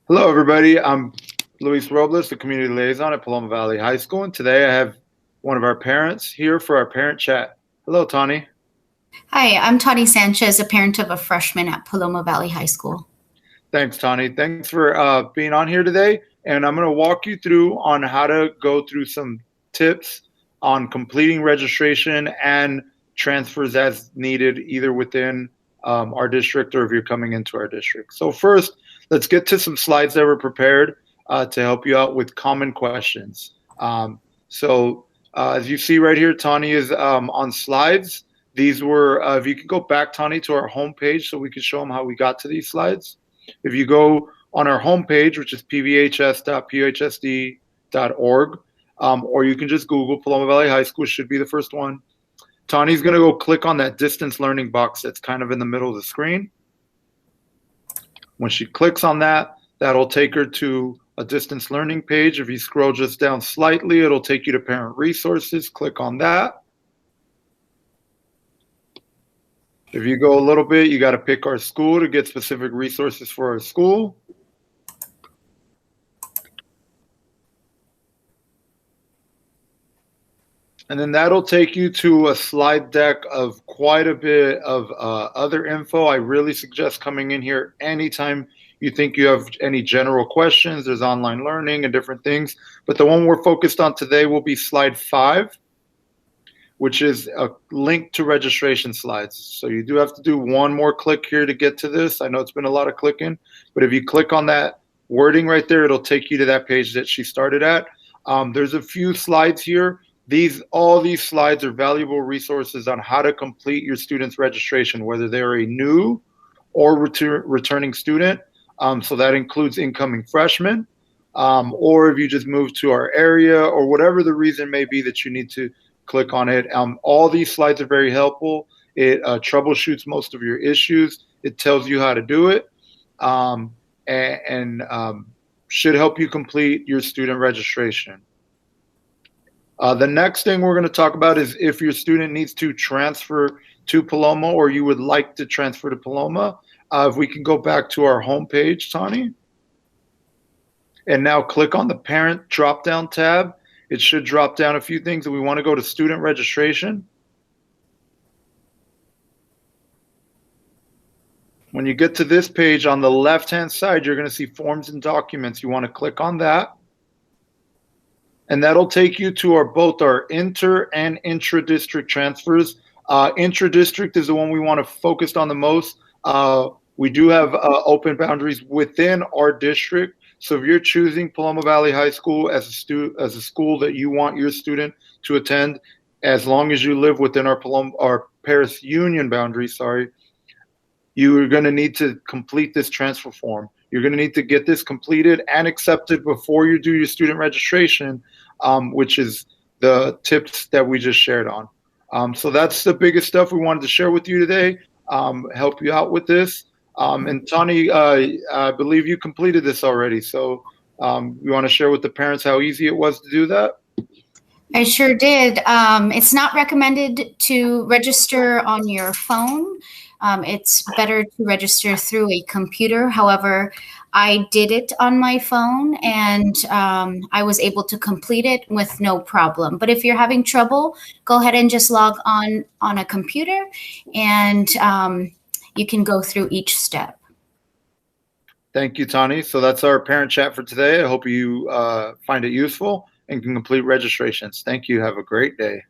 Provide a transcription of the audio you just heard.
Hello, everybody. I'm Luis Robles, the community liaison at Paloma Valley High School, and today I have one of our parents here for our parent chat. Hello, Tani. Hi, I'm Tani Sanchez, a parent of a freshman at Paloma Valley High School. Thanks, Tani. Thanks for being on here today, and I'm going to walk you through on how to go through some tips on completing registration and transfers as needed, either within our district or if you're coming into our district. So first, let's get to some slides that were prepared to help you out with common questions. As you see right here, Tani is on slides. These were, if you could go back, Tani, to our homepage so we could show them how we got to these slides. If you go on our homepage, which is pvhs.phsd.org, or you can just Google Paloma Valley High School, should be the first one. Tani's going to go click on that distance learning box that's kind of in the middle of the screen. When she clicks on that, that'll take her to a distance learning page. If you scroll just down slightly, it'll take you to parent resources. Click on that. If you go a little bit, you got to pick our school to get specific resources for our school. And then that'll take you to a slide deck of quite a bit of other info. I really suggest coming in here anytime you think you have any general questions. There's online learning and different things. But the one we're focused on today will be slide 5, which is a link to registration slides. So you do have to do one more click here to get to this. I know it's been a lot of clicking, but if you click on that wording right there, it'll take you to that page that she started at. There's a few slides here. All these slides are valuable resources on how to complete your student's registration, whether they're a new or returning student. So that includes incoming freshmen, or if you just moved to our area, or whatever the reason may be that you need to click on it. All these slides are very helpful. It troubleshoots most of your issues. It tells you how to do it, and should help you complete your student registration. The next thing we're going to talk about is if your student needs to transfer to Paloma or you would like to transfer to Paloma. If we can go back to our homepage, Tani, and now click on the parent drop-down tab. It should drop down a few things, and we want to go to student registration. When you get to this page on the left-hand side, you're going to see forms and documents. You want to click on that. And that'll take you to both our inter and intra-district transfers. Intra-district is the one we want to focus on the most. We do have open boundaries within our district. So if you're choosing Paloma Valley High School as a school that you want your student to attend, as long as you live within our Paris Union boundaries, you are going to need to complete this transfer form. You're going to need to get this completed and accepted before you do your student registration, which is the tips that we just shared on. So that's the biggest stuff we wanted to share with you today, help you out with this. And Tani, I believe you completed this already. So you want to share with the parents how easy it was to do that? I sure did. It's not recommended to register on your phone. It's better to register through a computer. However, I did it on my phone and I was able to complete it with no problem. But if you're having trouble, go ahead and just log on a computer and you can go through each step. Thank you, Tani. So that's our parent chat for today. I hope you find it useful and can complete registrations. Thank you. Have a great day.